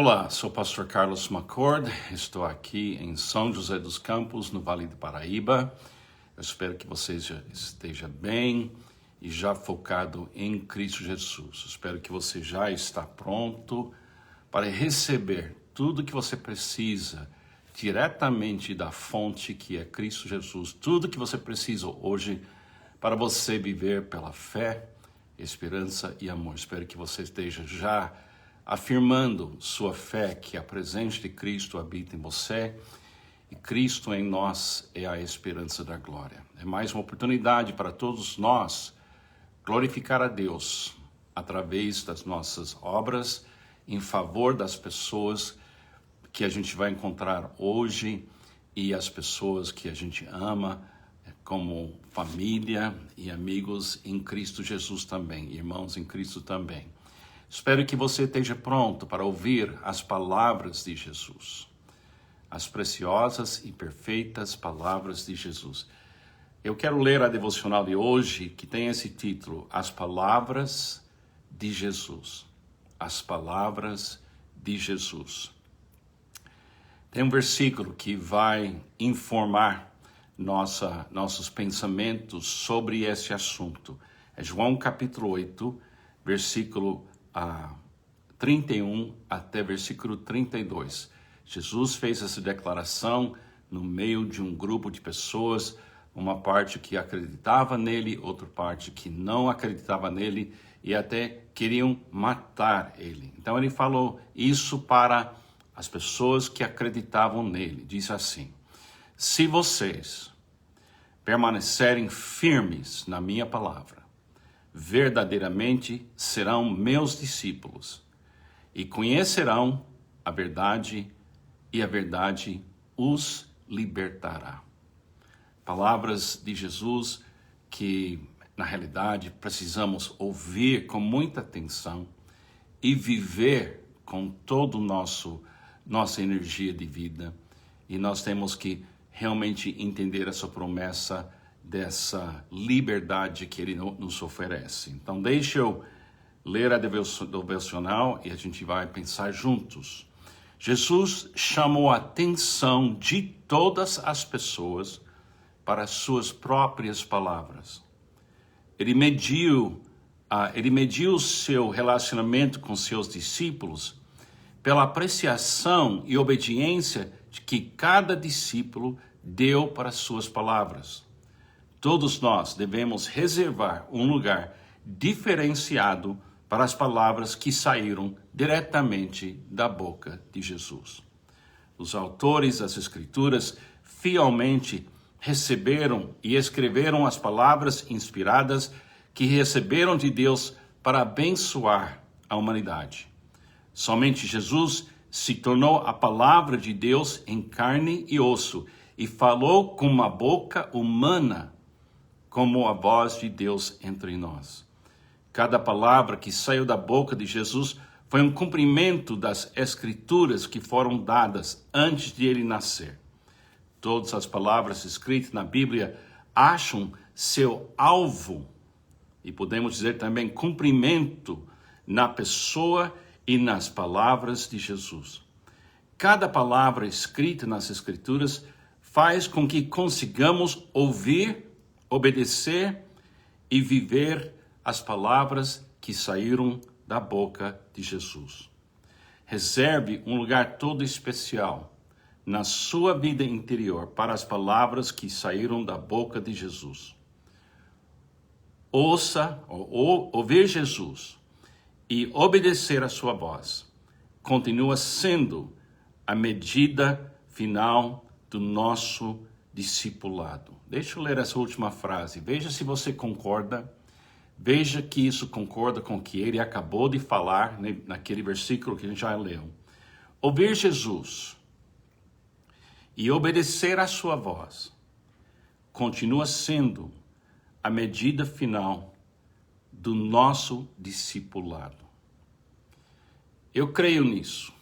Olá, sou o pastor Carlos McCord, estou aqui em São José dos Campos, no Vale do Paraíba. Eu espero que você esteja bem e já focado em Cristo Jesus. Espero que você já está pronto para receber tudo que você precisa diretamente da fonte que é Cristo Jesus. Tudo que você precisa hoje para você viver pela fé, esperança e amor. Espero que você esteja já afirmando sua fé que a presença de Cristo habita em você e Cristo em nós é a esperança da glória. É mais uma oportunidade para todos nós glorificar a Deus através das nossas obras em favor das pessoas que a gente vai encontrar hoje e as pessoas que a gente ama como família e amigos em Cristo Jesus também, irmãos em Cristo também. Espero que você esteja pronto para ouvir as palavras de Jesus, as preciosas e perfeitas palavras de Jesus. Eu quero ler a devocional de hoje, que tem esse título, As Palavras de Jesus. As Palavras de Jesus. Tem um versículo que vai informar nossos pensamentos sobre esse assunto. É João capítulo 8, versículo 31 até versículo 32. Jesus fez essa declaração no meio de um grupo de pessoas, uma parte que acreditava nele, outra parte que não acreditava nele e até queriam matar ele. Então ele falou isso para as pessoas que acreditavam nele. Diz assim: se vocês permanecerem firmes na minha palavra, verdadeiramente serão meus discípulos e conhecerão a verdade e a verdade os libertará. Palavras de Jesus que, na realidade, precisamos ouvir com muita atenção e viver com toda nossa energia de vida. E nós temos que realmente entender essa promessa dessa liberdade que ele nos oferece. Então, deixa eu ler a devocional e a gente vai pensar juntos. Jesus chamou a atenção de todas as pessoas para as suas próprias palavras. Ele mediu o seu relacionamento com seus discípulos pela apreciação e obediência que cada discípulo deu para as suas palavras. Todos nós devemos reservar um lugar diferenciado para as palavras que saíram diretamente da boca de Jesus. Os autores das Escrituras fielmente receberam e escreveram as palavras inspiradas que receberam de Deus para abençoar a humanidade. Somente Jesus se tornou a palavra de Deus em carne e osso e falou com uma boca humana como a voz de Deus entre nós. Cada palavra que saiu da boca de Jesus foi um cumprimento das Escrituras que foram dadas antes de ele nascer. Todas as palavras escritas na Bíblia acham seu alvo, e podemos dizer também cumprimento, na pessoa e nas palavras de Jesus. Cada palavra escrita nas Escrituras faz com que consigamos ouvir, obedecer e viver as palavras que saíram da boca de Jesus. Reserve um lugar todo especial na sua vida interior para as palavras que saíram da boca de Jesus. Ouvir Jesus e obedecer a sua voz continua sendo a medida final do nosso discipulado. Deixa eu ler essa última frase. Veja se você concorda. Veja que isso concorda com o que ele acabou de falar naquele versículo que a gente já leu. Ouvir Jesus e obedecer a sua voz continua sendo a medida final do nosso discipulado. Eu creio nisso.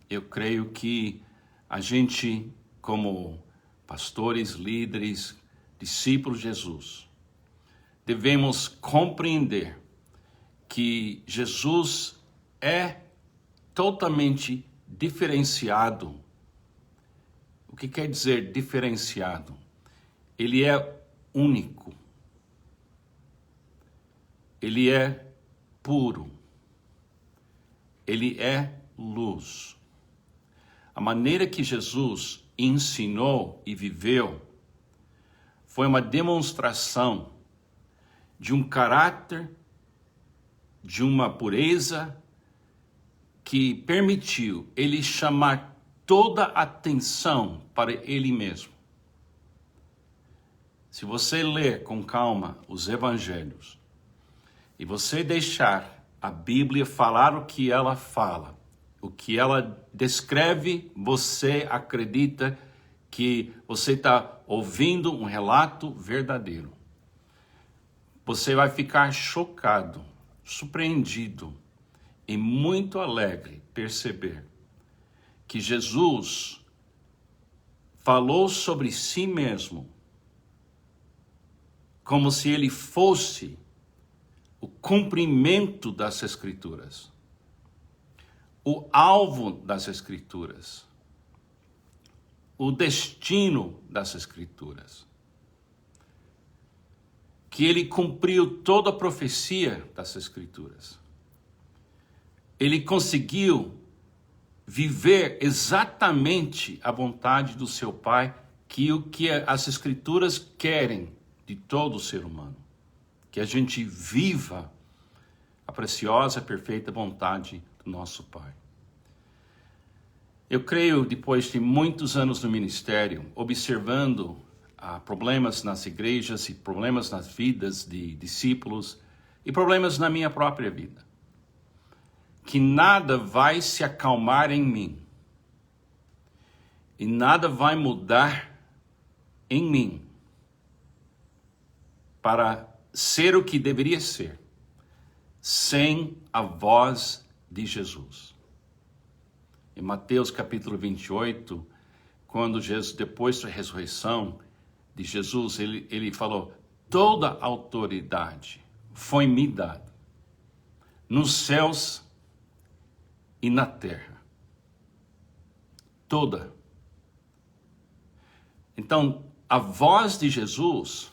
Eu creio que a gente, como pastores, líderes, discípulos de Jesus, devemos compreender que Jesus é totalmente diferenciado. O que quer dizer diferenciado? Ele é único. Ele é puro. Ele é luz. A maneira que Jesus ensinou e viveu foi uma demonstração de um caráter, de uma pureza que permitiu ele chamar toda a atenção para ele mesmo. Se você ler com calma os evangelhos e você deixar a Bíblia falar o que ela fala, o que ela descreve, você acredita que você está ouvindo um relato verdadeiro. Você vai ficar chocado, surpreendido e muito alegre perceber que Jesus falou sobre si mesmo como se ele fosse o cumprimento das Escrituras, o alvo das Escrituras, o destino das Escrituras. Que ele cumpriu toda a profecia das Escrituras. Ele conseguiu viver exatamente a vontade do seu Pai, que o que as Escrituras querem de todo ser humano. Que a gente viva a preciosa, perfeita vontade do nosso Pai. Eu creio, depois de muitos anos no ministério, observando problemas nas igrejas e problemas nas vidas de discípulos e problemas na minha própria vida, que nada vai se acalmar em mim e nada vai mudar em mim para ser o que deveria ser, sem a voz de Jesus. Em Mateus capítulo 28, quando Jesus, depois da ressurreição de Jesus, ele falou, toda a autoridade foi me dada, nos céus e na terra. Toda. Então, a voz de Jesus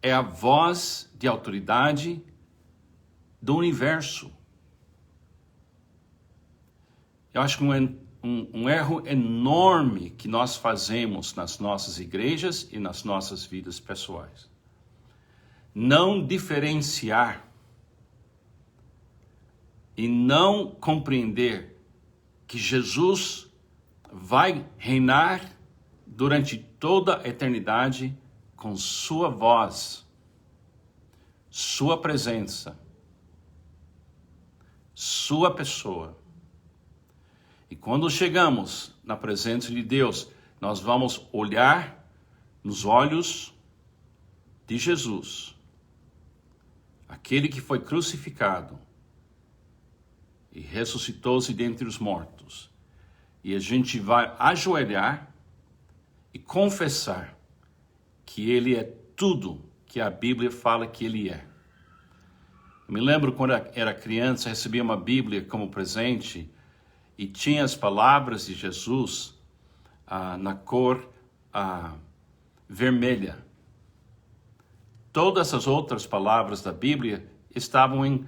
é a voz de autoridade do universo. Eu acho que um erro enorme que nós fazemos nas nossas igrejas e nas nossas vidas pessoais. Não diferenciar e não compreender que Jesus vai reinar durante toda a eternidade com sua voz, sua presença, sua pessoa. E quando chegamos na presença de Deus, nós vamos olhar nos olhos de Jesus, aquele que foi crucificado e ressuscitou-se dentre os mortos. E a gente vai ajoelhar e confessar que ele é tudo que a Bíblia fala que ele é. Eu me lembro quando era criança, recebia uma Bíblia como presente e tinha as palavras de Jesus na cor vermelha. Todas as outras palavras da Bíblia estavam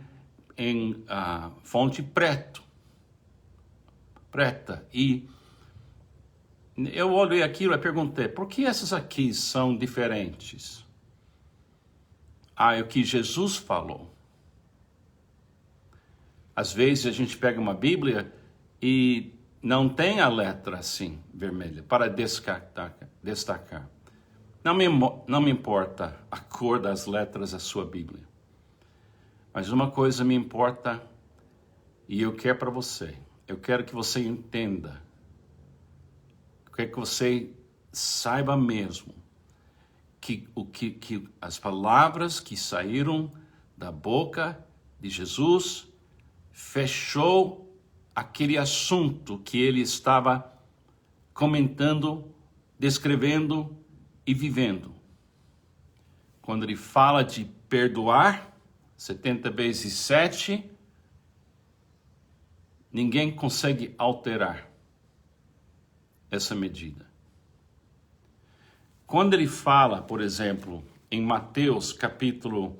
em fonte preta. E eu olhei aquilo e perguntei, por que essas aqui são diferentes? É o que Jesus falou. Às vezes a gente pega uma Bíblia e não tem a letra assim, vermelha, para destacar. Não me importa a cor das letras da sua Bíblia. Mas uma coisa me importa e eu quero para você. Eu quero que você entenda. Eu quero que você saiba mesmo que as palavras que saíram da boca de Jesus fechou aquele assunto que ele estava comentando, descrevendo e vivendo. Quando ele fala de perdoar 70 vezes 7, ninguém consegue alterar essa medida. Quando ele fala, por exemplo, em Mateus capítulo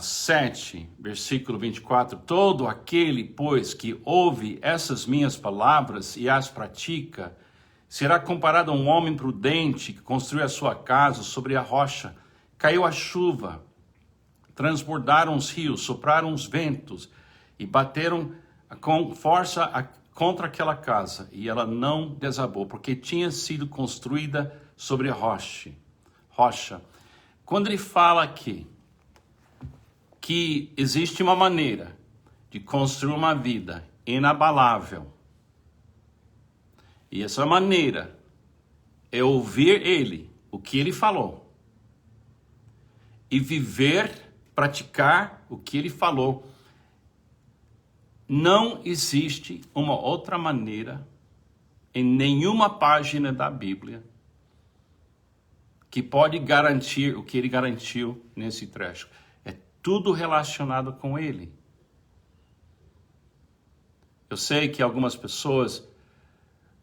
7, versículo 24, todo aquele, pois, que ouve essas minhas palavras e as pratica, será comparado a um homem prudente que construiu a sua casa sobre a rocha. Caiu a chuva, transbordaram os rios, sopraram os ventos e bateram com força contra aquela casa. E ela não desabou, porque tinha sido construída sobre a rocha. Quando ele fala aqui que existe uma maneira de construir uma vida inabalável, e essa maneira é ouvir ele, o que ele falou, e viver, praticar o que ele falou. Não existe uma outra maneira em nenhuma página da Bíblia que pode garantir o que ele garantiu nesse trecho. É tudo relacionado com ele. Eu sei que algumas pessoas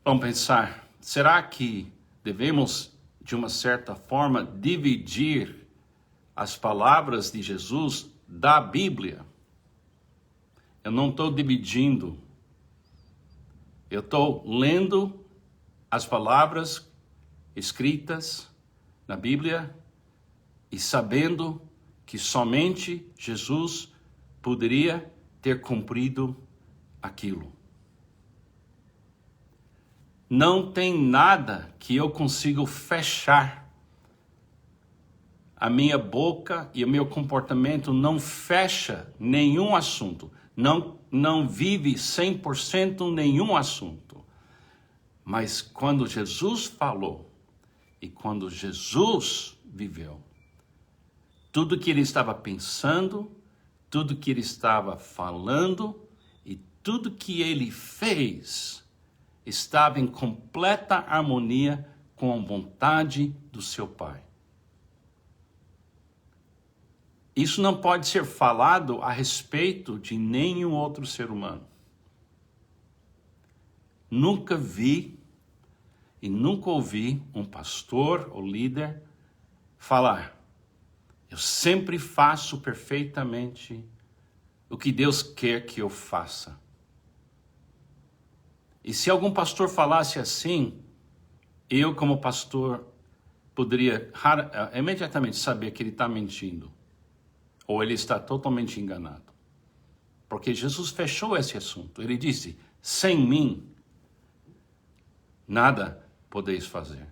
vão pensar, será que devemos, de uma certa forma, dividir as palavras de Jesus da Bíblia? Eu não estou dividindo. Eu estou lendo as palavras escritas na Bíblia e sabendo que somente Jesus poderia ter cumprido aquilo. Não tem nada que eu consiga fechar. A minha boca e o meu comportamento não fecha nenhum assunto. Não vive 100% nenhum assunto. Mas quando Jesus falou e quando Jesus viveu, tudo que ele estava pensando, tudo que ele estava falando e tudo que ele fez estava em completa harmonia com a vontade do seu Pai. Isso não pode ser falado a respeito de nenhum outro ser humano. Nunca vi e nunca ouvi um pastor ou líder falar: eu sempre faço perfeitamente o que Deus quer que eu faça. E se algum pastor falasse assim, eu como pastor poderia imediatamente saber que ele está mentindo. Ou ele está totalmente enganado. Porque Jesus fechou esse assunto. Ele disse, sem mim, nada podeis fazer.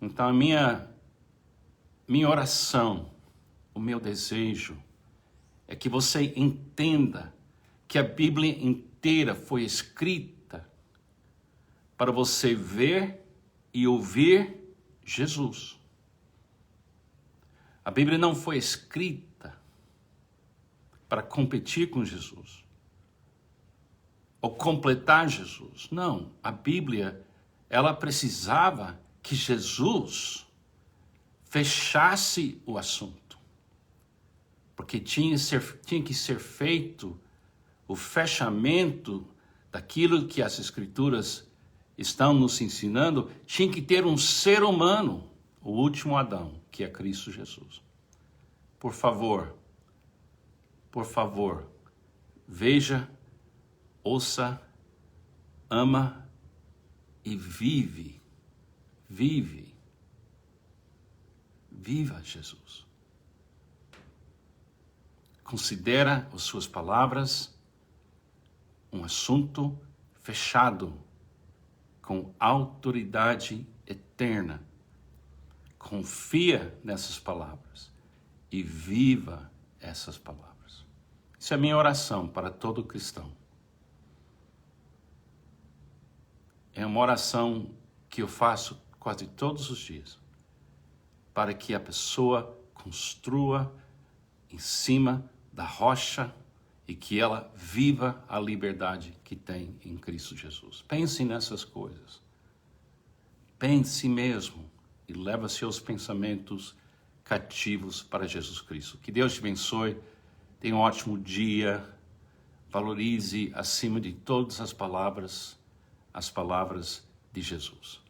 Então a minha oração, o meu desejo, é que você entenda que a Bíblia inteira foi escrita para você ver e ouvir Jesus. A Bíblia não foi escrita para competir com Jesus ou completar Jesus. Não, a Bíblia, ela precisava que Jesus fechasse o assunto. Porque tinha que ser feito o fechamento daquilo que as Escrituras estão nos ensinando, tinha que ter um ser humano, o último Adão, que é Cristo Jesus. Por favor, veja, ouça, ama e vive. Viva Jesus. Considera as suas palavras um assunto fechado com autoridade eterna. Confia nessas palavras e viva essas palavras. Isso é a minha oração para todo cristão. É uma oração que eu faço quase todos os dias, para que a pessoa construa em cima da rocha e que ela viva a liberdade que tem em Cristo Jesus. Pense nessas coisas. Pense mesmo e leva seus pensamentos cativos para Jesus Cristo. Que Deus te abençoe. Tenha um ótimo dia. valorize acima de todas as palavras de Jesus.